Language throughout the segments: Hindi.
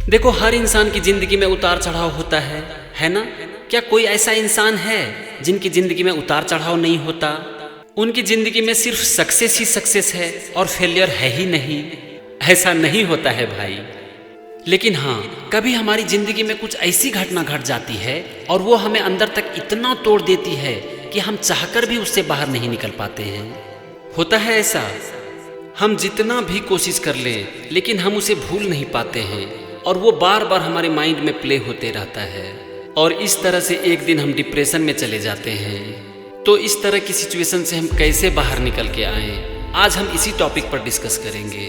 देखो, हर इंसान की जिंदगी में उतार चढ़ाव होता है ना। क्या कोई ऐसा इंसान है जिनकी जिंदगी में उतार चढ़ाव नहीं होता? उनकी जिंदगी में सिर्फ सक्सेस ही सक्सेस है और फेलियर है ही नहीं। ऐसा नहीं होता है भाई। लेकिन हाँ, कभी हमारी जिंदगी में कुछ ऐसी घटना घट जाती है और वो हमें अंदर तक इतना तोड़ देती है कि हम चाहकर भी उससे बाहर नहीं निकल पाते हैं। होता है ऐसा, हम जितना भी कोशिश कर लें लेकिन हम उसे भूल नहीं पाते हैं और वो बार बार हमारे माइंड में प्ले होते रहता है और इस तरह से एक दिन हम डिप्रेशन में चले जाते हैं। तो इस तरह की सिचुएशन से हम कैसे बाहर निकल के आएं, आज हम इसी टॉपिक पर डिस्कस करेंगे।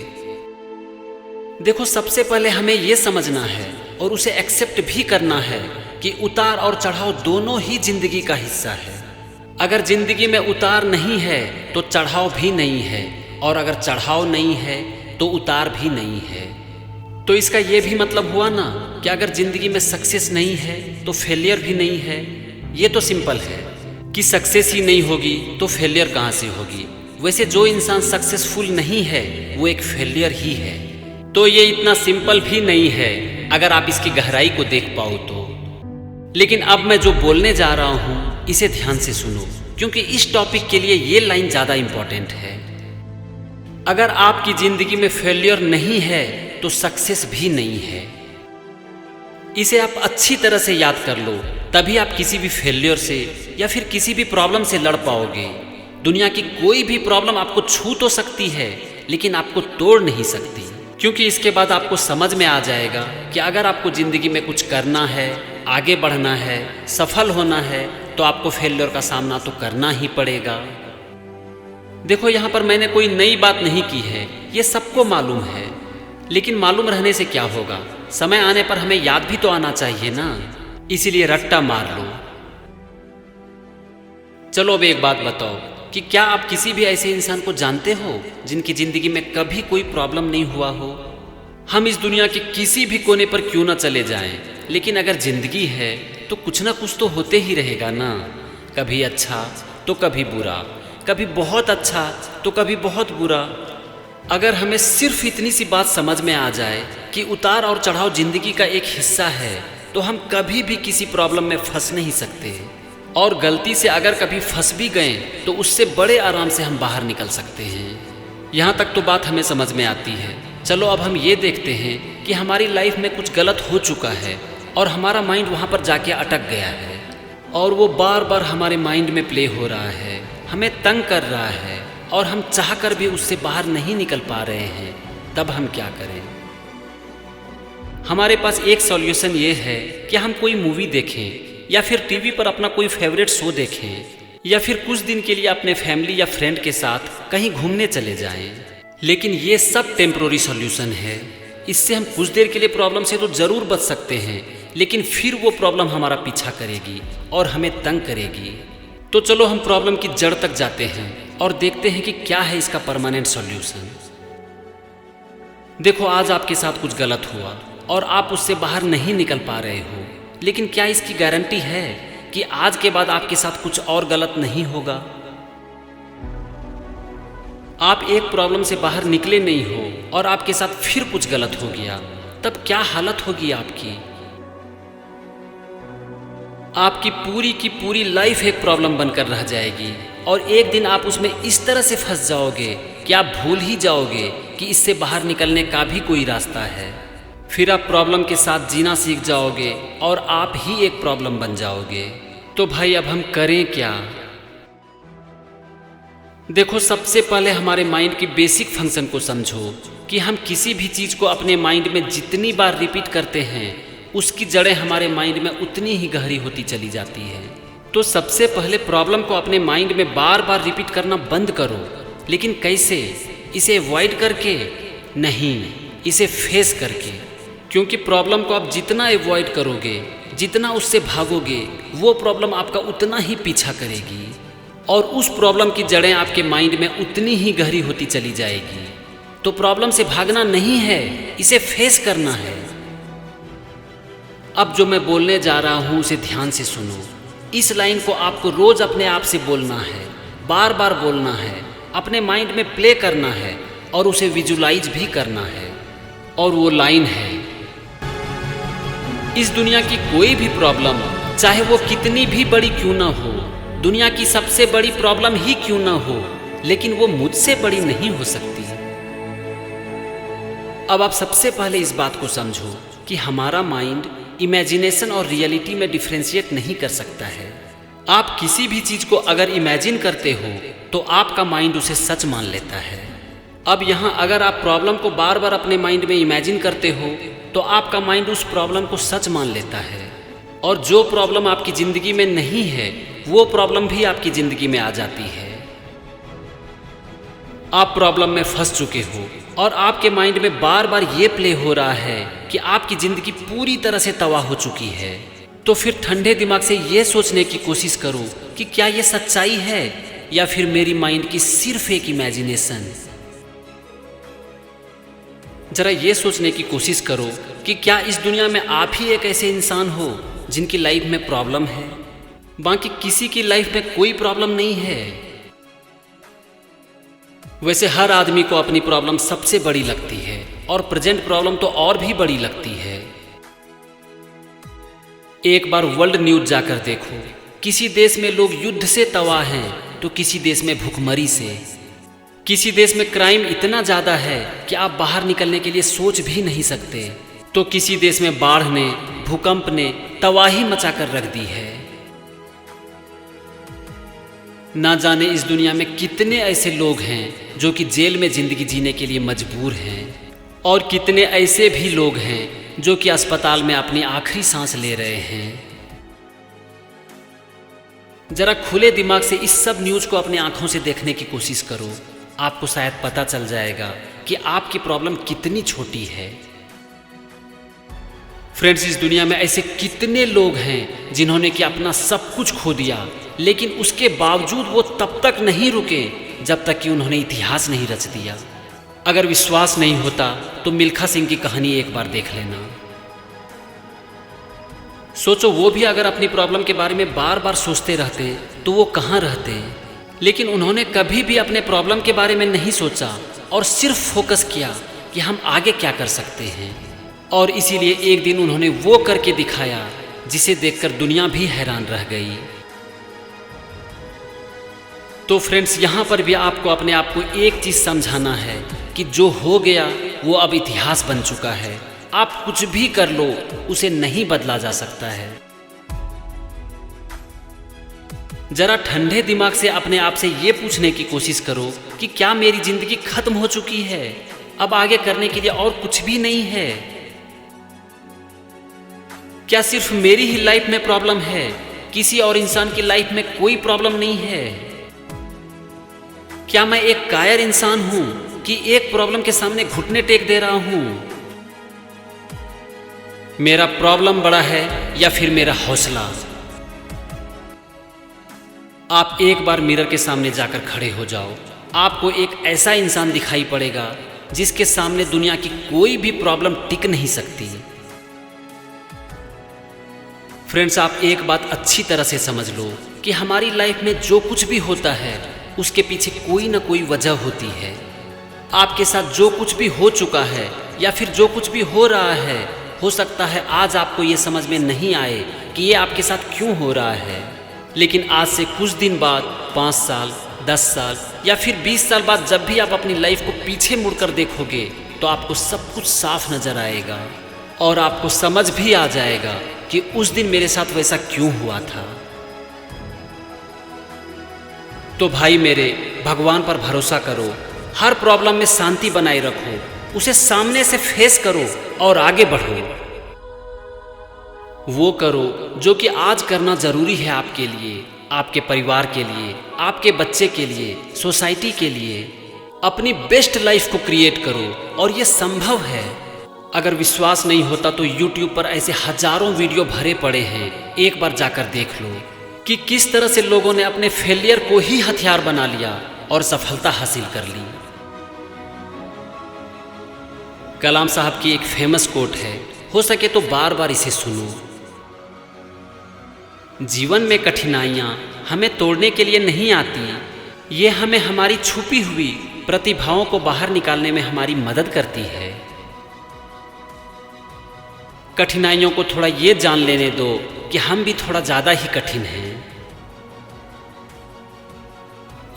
देखो, सबसे पहले हमें ये समझना है और उसे एक्सेप्ट भी करना है कि उतार और चढ़ाव दोनों ही जिंदगी का हिस्सा है। अगर जिंदगी में उतार नहीं है तो चढ़ाव भी नहीं है, और अगर चढ़ाव नहीं है तो उतार भी नहीं है। तो इसका ये भी मतलब हुआ ना कि अगर जिंदगी में सक्सेस नहीं है तो फेलियर भी नहीं है। ये तो सिंपल है कि सक्सेस ही नहीं होगी तो फेलियर कहाँ से होगी। वैसे जो इंसान सक्सेसफुल नहीं है वो एक फेलियर ही है। तो ये इतना सिंपल भी नहीं है अगर आप इसकी गहराई को देख पाओ तो। लेकिन अब मैं जो बोलने जा रहा हूँ इसे ध्यान से सुनो, क्योंकि इस टॉपिक के लिए ये लाइन ज़्यादा इम्पोर्टेंट है। अगर आपकी जिंदगी में फेलियर नहीं है तो सक्सेस भी नहीं है। इसे आप अच्छी तरह से याद कर लो, तभी आप किसी भी फेलियर से या फिर किसी भी प्रॉब्लम से लड़ पाओगे। दुनिया की कोई भी प्रॉब्लम आपको छू तो सकती है लेकिन आपको तोड़ नहीं सकती, क्योंकि इसके बाद आपको समझ में आ जाएगा कि अगर आपको ज़िंदगी में कुछ करना है, आगे बढ़ना है, सफल होना है, तो आपको फेलियर का सामना तो करना ही पड़ेगा। देखो, यहाँ पर मैंने कोई नई बात नहीं की है, ये सबको मालूम है। लेकिन मालूम रहने से क्या होगा, समय आने पर हमें याद भी तो आना चाहिए ना। इसीलिए रट्टा मार लो। चलो अब एक बात बताओ कि क्या आप किसी भी ऐसे इंसान को जानते हो जिनकी जिंदगी में कभी कोई प्रॉब्लम नहीं हुआ हो? हम इस दुनिया के किसी भी कोने पर क्यों ना चले जाएं, लेकिन अगर जिंदगी है तो कुछ ना कुछ तो होते ही रहेगा ना। कभी अच्छा तो कभी बुरा, कभी बहुत अच्छा तो कभी बहुत बुरा। अगर हमें सिर्फ इतनी सी बात समझ में आ जाए कि उतार और चढ़ाव जिंदगी का एक हिस्सा है, तो हम कभी भी किसी प्रॉब्लम में फंस नहीं सकते। और गलती से अगर कभी फंस भी गए तो उससे बड़े आराम से हम बाहर निकल सकते हैं। यहाँ तक तो बात हमें समझ में आती है। चलो अब हम ये देखते हैं कि हमारी लाइफ में कुछ गलत हो चुका है और हमारा माइंड वहाँ पर जाके अटक गया है और वो बार बार हमारे माइंड में प्ले हो रहा है, हमें तंग कर रहा है और हम चाहकर भी उससे बाहर नहीं निकल पा रहे हैं। तब हम क्या करें? हमारे पास एक सॉल्यूशन ये है कि हम कोई मूवी देखें या फिर टीवी पर अपना कोई फेवरेट शो देखें या फिर कुछ दिन के लिए अपने फैमिली या फ्रेंड के साथ कहीं घूमने चले जाएं। लेकिन ये सब टेम्प्रोरी सॉल्यूशन है। इससे हम कुछ देर के लिए प्रॉब्लम से तो ज़रूर बच सकते हैं, लेकिन फिर वो प्रॉब्लम हमारा पीछा करेगी और हमें तंग करेगी। तो चलो हम प्रॉब्लम की जड़ तक जाते हैं और देखते हैं कि क्या है इसका परमानेंट सॉल्यूशन। देखो, आज आपके साथ कुछ गलत हुआ और आप उससे बाहर नहीं निकल पा रहे हो, लेकिन क्या इसकी गारंटी है कि आज के बाद आपके साथ कुछ और गलत नहीं होगा? आप एक प्रॉब्लम से बाहर निकले नहीं हो और आपके साथ फिर कुछ गलत हो गया, तब क्या हालत होगी आपकी? आपकी पूरी की पूरी लाइफ एक प्रॉब्लम बनकर रह जाएगी और एक दिन आप उसमें इस तरह से फंस जाओगे कि आप भूल ही जाओगे कि इससे बाहर निकलने का भी कोई रास्ता है। फिर आप प्रॉब्लम के साथ जीना सीख जाओगे और आप ही एक प्रॉब्लम बन जाओगे। तो भाई, अब हम करें क्या? देखो, सबसे पहले हमारे माइंड की बेसिक फंक्शन को समझो कि हम किसी भी चीज़ को अपने माइंड में जितनी बार रिपीट करते हैं उसकी जड़ें हमारे माइंड में उतनी ही गहरी होती चली जाती है। तो सबसे पहले प्रॉब्लम को अपने माइंड में बार बार रिपीट करना बंद करो। लेकिन कैसे? इसे अवॉइड करके नहीं, इसे फेस करके। क्योंकि प्रॉब्लम को आप जितना अवॉइड करोगे, जितना उससे भागोगे, वो प्रॉब्लम आपका उतना ही पीछा करेगी और उस प्रॉब्लम की जड़ें आपके माइंड में उतनी ही गहरी होती चली जाएगी। तो प्रॉब्लम से भागना नहीं है, इसे फेस करना है। अब जो मैं बोलने जा रहा हूँ उसे ध्यान से सुनो। इस लाइन को आपको रोज अपने आप से बोलना है, बार बार बोलना है, अपने माइंड में प्ले करना है और उसे विजुलाइज भी करना है। और वो लाइन है, इस दुनिया की कोई भी प्रॉब्लम, चाहे वो कितनी भी बड़ी क्यों ना हो, दुनिया की सबसे बड़ी प्रॉब्लम ही क्यों ना हो, लेकिन वो मुझसे बड़ी नहीं हो सकती। अब आप सबसे पहले इस बात को समझो कि हमारा माइंड इमेजिनेशन और रियलिटी में डिफ्रेंशिएट नहीं कर सकता है। आप किसी भी चीज को अगर इमेजिन करते हो तो आपका माइंड उसे सच मान लेता है। अब यहाँ अगर आप प्रॉब्लम को बार बार अपने माइंड में इमेजिन करते हो तो आपका माइंड उस प्रॉब्लम को सच मान लेता है, और जो प्रॉब्लम आपकी ज़िंदगी में नहीं है वो प्रॉब्लम भी आपकी ज़िंदगी में आ जाती है। आप प्रॉब्लम में फंस चुके हो और आपके माइंड में बार बार ये प्ले हो रहा है कि आपकी ज़िंदगी पूरी तरह से तबाह हो चुकी है। तो फिर ठंडे दिमाग से ये सोचने की कोशिश करो कि क्या ये सच्चाई है या फिर मेरी माइंड की सिर्फ एक इमेजिनेशन। जरा ये सोचने की कोशिश करो कि क्या इस दुनिया में आप ही एक ऐसे इंसान हो जिनकी लाइफ में प्रॉब्लम है, बाकी किसी की लाइफ में कोई प्रॉब्लम नहीं है। वैसे हर आदमी को अपनी प्रॉब्लम सबसे बड़ी लगती है और प्रेजेंट प्रॉब्लम तो और भी बड़ी लगती है। एक बार वर्ल्ड न्यूज़ जाकर देखो, किसी देश में लोग युद्ध से तबाह हैं तो किसी देश में भूखमरी से। किसी देश में क्राइम इतना ज़्यादा है कि आप बाहर निकलने के लिए सोच भी नहीं सकते, तो किसी देश में बाढ़ ने, भूकंप ने तबाही मचाकर रख दी है। ना जाने इस दुनिया में कितने ऐसे लोग हैं जो कि जेल में ज़िंदगी जीने के लिए मजबूर हैं, और कितने ऐसे भी लोग हैं जो कि अस्पताल में अपनी आखिरी सांस ले रहे हैं। जरा खुले दिमाग से इस सब न्यूज़ को अपनी आंखों से देखने की कोशिश करो, आपको शायद पता चल जाएगा कि आपकी प्रॉब्लम कितनी छोटी है। फ्रेंड्स, इस दुनिया में ऐसे कितने लोग हैं जिन्होंने कि अपना सब कुछ खो दिया, लेकिन उसके बावजूद वो तब तक नहीं रुके जब तक कि उन्होंने इतिहास नहीं रच दिया। अगर विश्वास नहीं होता तो मिल्खा सिंह की कहानी एक बार देख लेना। सोचो, वो भी अगर अपनी प्रॉब्लम के बारे में बार बार सोचते रहते तो वो कहाँ रहते, लेकिन उन्होंने कभी भी अपने प्रॉब्लम के बारे में नहीं सोचा और सिर्फ फोकस किया कि हम आगे क्या कर सकते हैं, और इसीलिए एक दिन उन्होंने वो करके दिखाया जिसे देखकर दुनिया भी हैरान रह गई। तो फ्रेंड्स, यहाँ पर भी आपको अपने आप को एक चीज़ समझाना है कि जो हो गया वो अब इतिहास बन चुका है। आप कुछ भी कर लो, उसे नहीं बदला जा सकता है। जरा ठंडे दिमाग से अपने आप से ये पूछने की कोशिश करो कि क्या मेरी जिंदगी खत्म हो चुकी है, अब आगे करने के लिए और कुछ भी नहीं है? क्या सिर्फ मेरी ही लाइफ में प्रॉब्लम है, किसी और इंसान की लाइफ में कोई प्रॉब्लम नहीं है? क्या मैं एक कायर इंसान हूं कि एक प्रॉब्लम के सामने घुटने टेक दे रहा हूं? मेरा प्रॉब्लम बड़ा है या फिर मेरा हौसला? आप एक बार मिरर के सामने जाकर खड़े हो जाओ, आपको एक ऐसा इंसान दिखाई पड़ेगा जिसके सामने दुनिया की कोई भी प्रॉब्लम टिक नहीं सकती। फ्रेंड्स, आप एक बात अच्छी तरह से समझ लो कि हमारी लाइफ में जो कुछ भी होता है उसके पीछे कोई ना कोई वजह होती है। आपके साथ जो कुछ भी हो चुका है या फिर जो कुछ भी हो रहा है, हो सकता है आज आपको ये समझ में नहीं आए कि ये आपके साथ क्यों हो रहा है, लेकिन आज से कुछ दिन बाद, 5 साल, 10 साल या फिर 20 साल बाद जब भी आप अपनी लाइफ को पीछे मुड़कर देखोगे तो आपको सब कुछ साफ नजर आएगा और आपको समझ भी आ जाएगा कि उस दिन मेरे साथ वैसा क्यों हुआ था। तो भाई मेरे, भगवान पर भरोसा करो, हर प्रॉब्लम में शांति बनाए रखो, उसे सामने से फेस करो और आगे बढ़ो। वो करो जो कि आज करना जरूरी है आपके लिए, आपके परिवार के लिए, आपके बच्चे के लिए, सोसाइटी के लिए। अपनी बेस्ट लाइफ को क्रिएट करो और ये संभव है। अगर विश्वास नहीं होता तो YouTube पर ऐसे हजारों वीडियो भरे पड़े हैं, एक बार जाकर देख लो कि किस तरह से लोगों ने अपने फेलियर को ही हथियार बना लिया और सफलता हासिल कर ली। कलाम साहब की एक फेमस कोट है, हो सके तो बार बार इसे सुनो। जीवन में कठिनाइयाँ हमें तोड़ने के लिए नहीं आती, ये हमें हमारी छुपी हुई प्रतिभाओं को बाहर निकालने में हमारी मदद करती है। कठिनाइयों को थोड़ा ये जान लेने दो कि हम भी थोड़ा ज़्यादा ही कठिन हैं।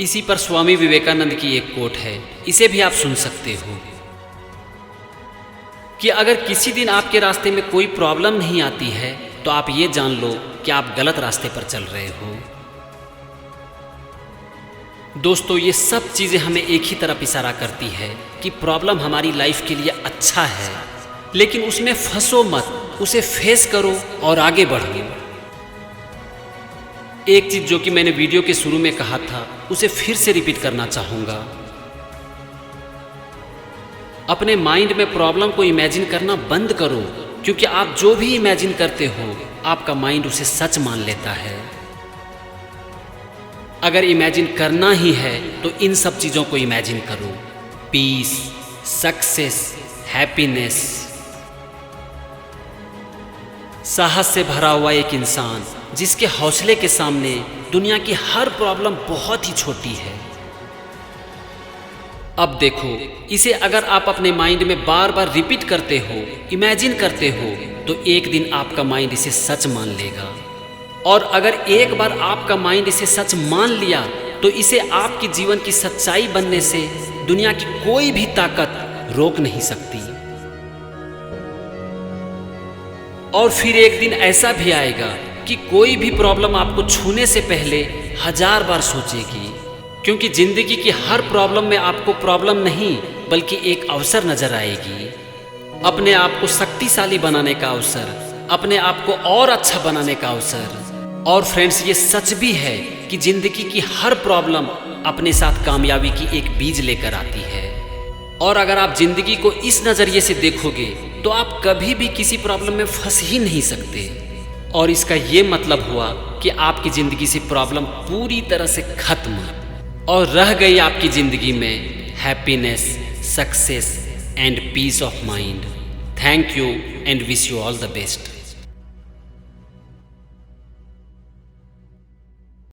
इसी पर स्वामी विवेकानंद की एक कोट है, इसे भी आप सुन सकते हो कि अगर किसी दिन आपके रास्ते में कोई प्रॉब्लम नहीं आती है तो आप ये जान लो कि आप गलत रास्ते पर चल रहे हो। दोस्तों, ये सब चीज़ें हमें एक ही तरफ इशारा करती है कि प्रॉब्लम हमारी लाइफ के लिए अच्छा है, लेकिन उसमें फंसो मत, उसे फेस करो और आगे बढ़ो। एक चीज़ जो कि मैंने वीडियो के शुरू में कहा था, उसे फिर से रिपीट करना चाहूँगा। अपने माइंड में प्रॉब्लम को इमेजिन करना बंद करो, क्योंकि आप जो भी इमेजिन करते हो आपका माइंड उसे सच मान लेता है। अगर इमेजिन करना ही है तो इन सब चीज़ों को इमेजिन करो, पीस, सक्सेस, हैप्पीनेस। साहस से भरा हुआ एक इंसान जिसके हौसले के सामने दुनिया की हर प्रॉब्लम बहुत ही छोटी है। अब देखो, इसे अगर आप अपने माइंड में बार बार रिपीट करते हो, इमेजिन करते हो, तो एक दिन आपका माइंड इसे सच मान लेगा। और अगर एक बार आपका माइंड इसे सच मान लिया तो इसे आपके जीवन की सच्चाई बनने से दुनिया की कोई भी ताकत रोक नहीं सकती। और फिर एक दिन ऐसा भी आएगा कि कोई भी प्रॉब्लम आपको छूने से पहले 1000 बार सोचेगी, क्योंकि जिंदगी की हर प्रॉब्लम में आपको प्रॉब्लम नहीं बल्कि एक अवसर नजर आएगी। अपने आप को शक्तिशाली बनाने का अवसर, अपने आप को और अच्छा बनाने का अवसर। और फ्रेंड्स, ये सच भी है कि जिंदगी की हर प्रॉब्लम अपने साथ कामयाबी की एक बीज लेकर आती है। और अगर आप जिंदगी को इस नज़रिए से देखोगे तो आप कभी भी किसी प्रॉब्लम में फंस ही नहीं सकते। और इसका ये मतलब हुआ कि आपकी ज़िंदगी से प्रॉब्लम पूरी तरह से खत्म और रह गई आपकी ज़िंदगी में happiness, success and peace of mind. Thank you and wish you all the best.